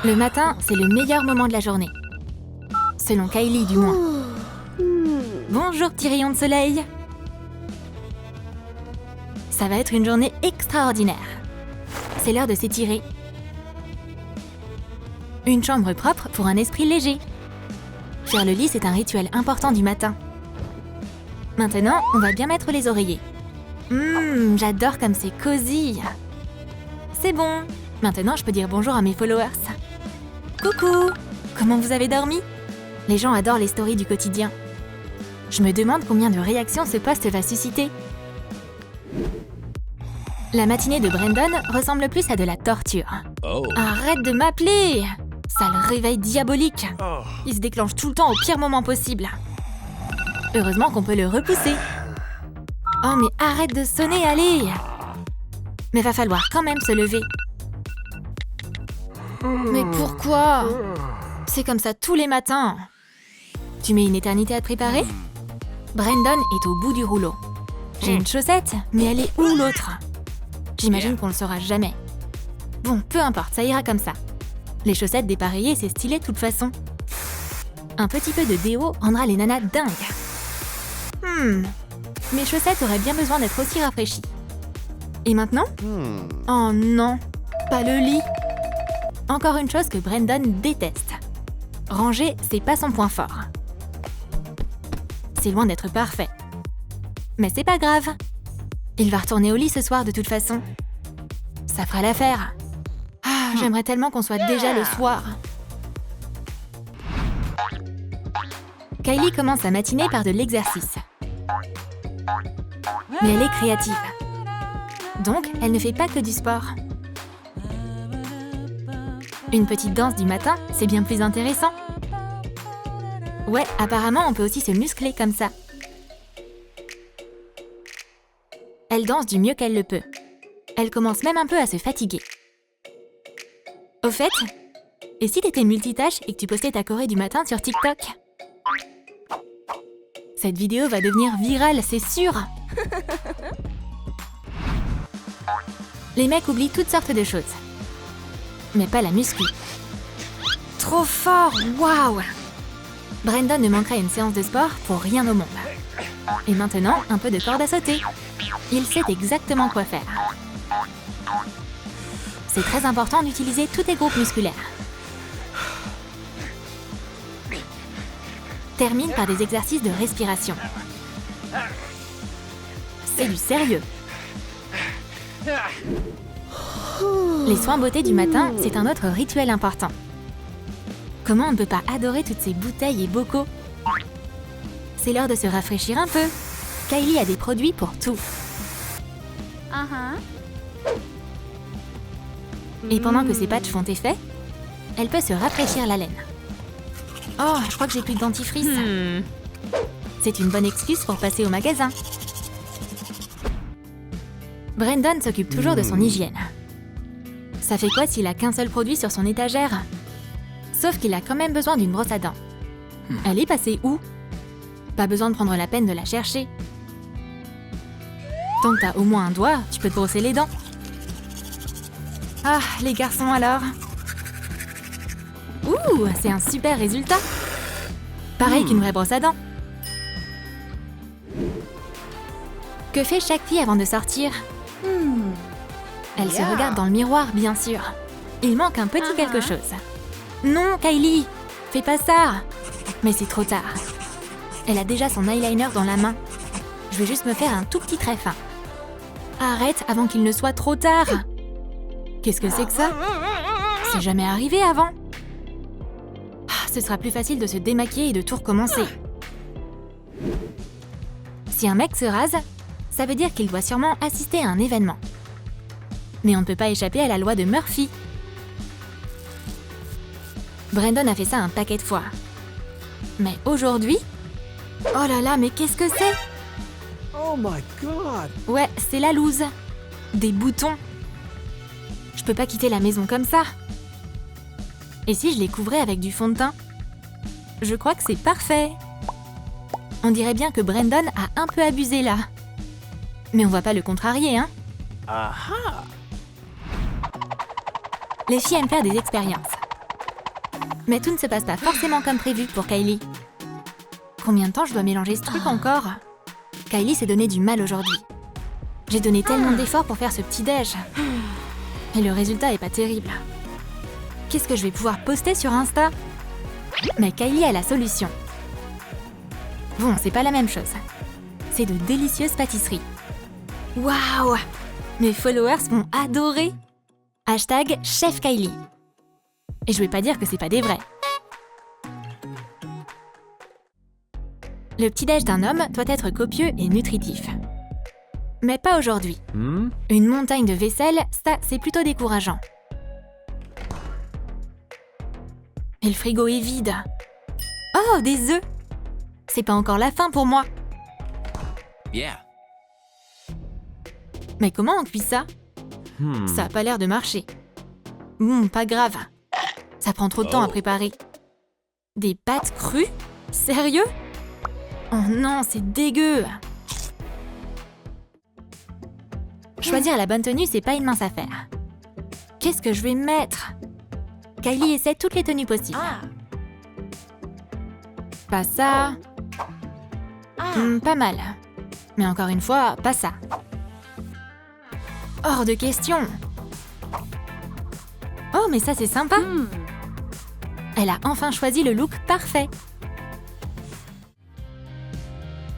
Le matin, c'est le meilleur moment de la journée. Selon Kylie, du moins. Bonjour, petit rayon de soleil. Ça va être une journée extraordinaire. C'est l'heure de s'étirer. Une chambre propre pour un esprit léger. Faire le lit, c'est un rituel important du matin. Maintenant, on va bien mettre les oreillers. J'adore comme c'est cosy. C'est bon. Maintenant, je peux dire bonjour à mes followers. Coucou! Comment vous avez dormi? Les gens adorent les stories du quotidien. Je me demande combien de réactions ce post va susciter. La matinée de Brandon ressemble plus à de la torture. Oh. Arrête de m'appeler! Sale réveil diabolique! Il se déclenche tout le temps au pire moment possible. Heureusement qu'on peut le repousser. Oh mais arrête de sonner, allez! Mais va falloir quand même se lever. Mais pourquoi? C'est comme ça tous les matins. Tu mets une éternité à te préparer? Brandon est au bout du rouleau. J'ai une chaussette, mais elle est où l'autre? J'imagine qu'on le saura jamais. Bon, peu importe, ça ira comme ça. Les chaussettes dépareillées, c'est stylé de toute façon. Un petit peu de déo rendra les nanas dingues. Mes chaussettes auraient bien besoin d'être aussi rafraîchies. Et maintenant? Oh non, pas le lit. Encore une chose que Brandon déteste. Ranger, c'est pas son point fort. C'est loin d'être parfait. Mais c'est pas grave. Il va retourner au lit ce soir de toute façon. Ça fera l'affaire. J'aimerais tellement qu'on soit déjà le soir. Kylie commence sa matinée par de l'exercice. Mais elle est créative. Donc, elle ne fait pas que du sport. Une petite danse du matin, c'est bien plus intéressant. Ouais, apparemment, on peut aussi se muscler comme ça. Elle danse du mieux qu'elle le peut. Elle commence même un peu à se fatiguer. Au fait, et si t'étais multitâche et que tu postais ta choré du matin sur TikTok? Cette vidéo va devenir virale, c'est sûr! Les mecs oublient toutes sortes de choses. Mais pas la muscu. Trop fort! Waouh! Brandon ne manquerait une séance de sport pour rien au monde. Et maintenant, un peu de corde à sauter. Il sait exactement quoi faire. C'est très important d'utiliser tous tes groupes musculaires. Termine par des exercices de respiration. C'est du sérieux. Les soins beauté du matin, c'est un autre rituel important. Comment on ne peut pas adorer toutes ces bouteilles et bocaux? C'est l'heure de se rafraîchir un peu. Kylie a des produits pour tout. Et pendant que ses patchs font effet, elle peut se rafraîchir la laine. Oh, je crois que j'ai plus de dentifrice. C'est une bonne excuse pour passer au magasin. Brandon s'occupe toujours de son hygiène. Ça fait quoi s'il a qu'un seul produit sur son étagère? Sauf qu'il a quand même besoin d'une brosse à dents. Elle est passée où? Pas besoin de prendre la peine de la chercher. Tant que t'as au moins un doigt, tu peux te brosser les dents. Ah, les garçons alors? Ouh, c'est un super résultat! Pareil qu'une vraie brosse à dents. Que fait chaque fille avant de sortir? Elle se regarde dans le miroir, bien sûr. Il manque un petit quelque chose. Non, Kylie! Fais pas ça! Mais c'est trop tard. Elle a déjà son eyeliner dans la main. Je vais juste me faire un tout petit trait fin. Arrête avant qu'il ne soit trop tard! Qu'est-ce que c'est que ça? C'est jamais arrivé avant. Ce sera plus facile de se démaquiller et de tout recommencer. Si un mec se rase, ça veut dire qu'il doit sûrement assister à un événement. Mais on ne peut pas échapper à la loi de Murphy. Brandon a fait ça un paquet de fois. Mais aujourd'hui... Oh là là, mais qu'est-ce que c'est? Oh my god! Ouais, c'est la loose. Des boutons. Je peux pas quitter la maison comme ça. Et si je les couvrais avec du fond de teint? Je crois que c'est parfait. On dirait bien que Brandon a un peu abusé là. Mais on va pas le contrarier, hein? Aha! Les filles aiment faire des expériences. Mais tout ne se passe pas forcément comme prévu pour Kylie. Combien de temps je dois mélanger ce truc encore? Kylie s'est donné du mal aujourd'hui. J'ai donné tellement d'efforts pour faire ce petit-déj. Et le résultat est pas terrible. Qu'est-ce que je vais pouvoir poster sur Insta? Mais Kylie a la solution. Bon, c'est pas la même chose. C'est de délicieuses pâtisseries. Waouh! Mes followers vont adorer! Hashtag Chef Kylie. Et je vais pas dire que c'est pas des vrais. Le petit-déj d'un homme doit être copieux et nutritif. Mais pas aujourd'hui. Une montagne de vaisselle, ça, c'est plutôt décourageant. Et le frigo est vide. Oh, des œufs! C'est pas encore la fin pour moi. Yeah. Mais comment on cuit ça? Ça a pas l'air de marcher. Pas grave. Ça prend trop de temps à préparer. Des pâtes crues? Sérieux? Oh non, c'est dégueu! Choisir la bonne tenue, c'est pas une mince affaire. Qu'est-ce que je vais mettre? Kylie essaie toutes les tenues possibles. Pas ça. Pas mal. Mais encore une fois, pas ça. Hors de question. Oh, mais ça, c'est sympa. Elle a enfin choisi le look parfait.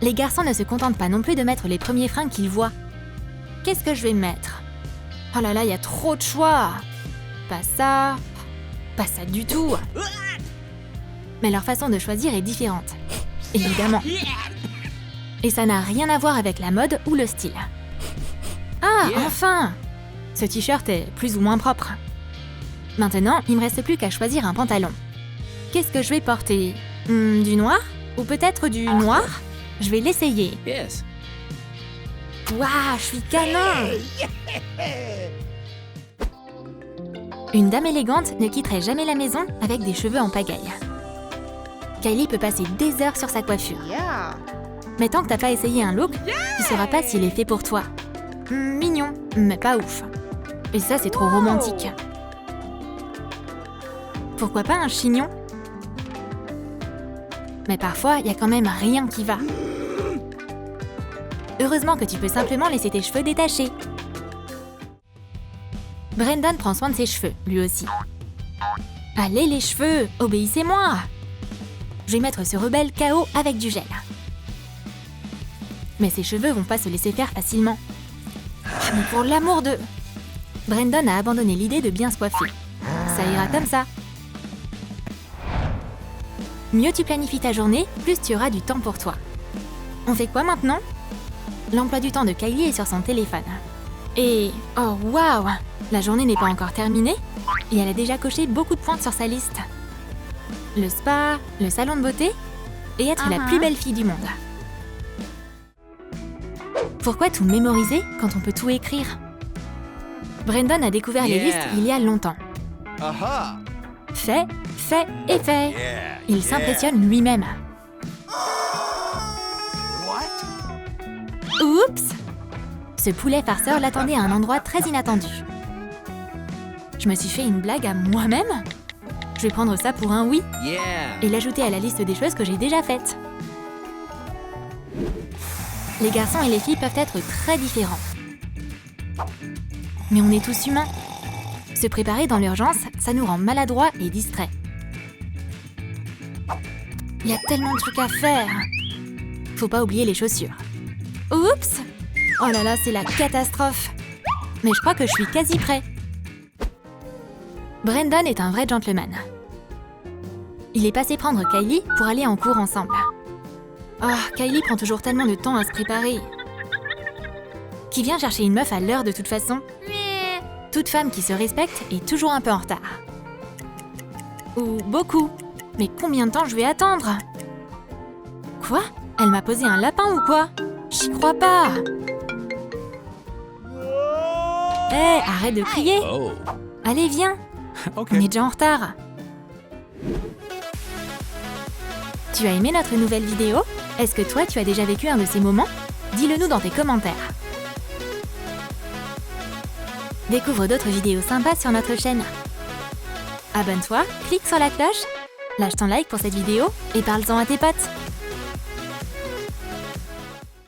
Les garçons ne se contentent pas non plus de mettre les premiers fringues qu'ils voient. Qu'est-ce que je vais mettre? Oh là là, il y a trop de choix. Pas ça. Pas ça du tout. Mais leur façon de choisir est différente. Évidemment. Et ça n'a rien à voir avec la mode ou le style. Ah, enfin! Ce t-shirt est plus ou moins propre. Maintenant, il me reste plus qu'à choisir un pantalon. Qu'est-ce que je vais porter? Du noir? Ou peut-être du noir? Je vais l'essayer. Yes. Waouh, je suis canon! Une dame élégante ne quitterait jamais la maison avec des cheveux en pagaille. Kylie peut passer des heures sur sa coiffure. Mais tant que t'as pas essayé un look, tu sauras pas s'il est fait pour toi. Mignon, mais pas ouf. Et ça, c'est trop romantique. Pourquoi pas un chignon? Mais parfois, il y a quand même rien qui va. Heureusement que tu peux simplement laisser tes cheveux détachés. Brandon prend soin de ses cheveux, lui aussi. Allez les cheveux, obéissez-moi! Je vais mettre ce rebelle KO avec du gel. Mais ses cheveux vont pas se laisser faire facilement. Mais pour l'amour de... Brandon a abandonné l'idée de bien se coiffer. Ça ira comme ça. Mieux tu planifies ta journée, plus tu auras du temps pour toi. On fait quoi maintenant? L'emploi du temps de Kylie est sur son téléphone. Et... oh waouh! La journée n'est pas encore terminée et elle a déjà coché beaucoup de points sur sa liste. Le spa, le salon de beauté et être la plus belle fille du monde. Pourquoi tout mémoriser quand on peut tout écrire? Brandon a découvert les listes il y a longtemps. Fait, fait et fait. Il s'impressionne lui-même. Oups! Ce poulet farceur l'attendait à un endroit très inattendu. Je me suis fait une blague à moi-même? Je vais prendre ça pour un oui et l'ajouter à la liste des choses que j'ai déjà faites. Les garçons et les filles peuvent être très différents. Mais on est tous humains. Se préparer dans l'urgence, ça nous rend maladroits et distraits. Il y a tellement de trucs à faire. Faut pas oublier les chaussures. Oups! Oh là là, c'est la catastrophe. Mais je crois que je suis quasi prêt. Brandon est un vrai gentleman. Il est passé prendre Kylie pour aller en cours ensemble. Oh, Kylie prend toujours tellement de temps à se préparer. Qui vient chercher une meuf à l'heure de toute façon? Toute femme qui se respecte est toujours un peu en retard. Ou beaucoup. Mais combien de temps je vais attendre? Quoi? Elle m'a posé un lapin ou quoi? J'y crois pas. Hé, arrête de crier. Allez, viens. On est déjà en retard. Tu as aimé notre nouvelle vidéo? Est-ce que toi, tu as déjà vécu un de ces moments? Dis-le nous dans tes commentaires. Découvre d'autres vidéos sympas sur notre chaîne. Abonne-toi, clique sur la cloche, lâche ton like pour cette vidéo et parle-en à tes potes.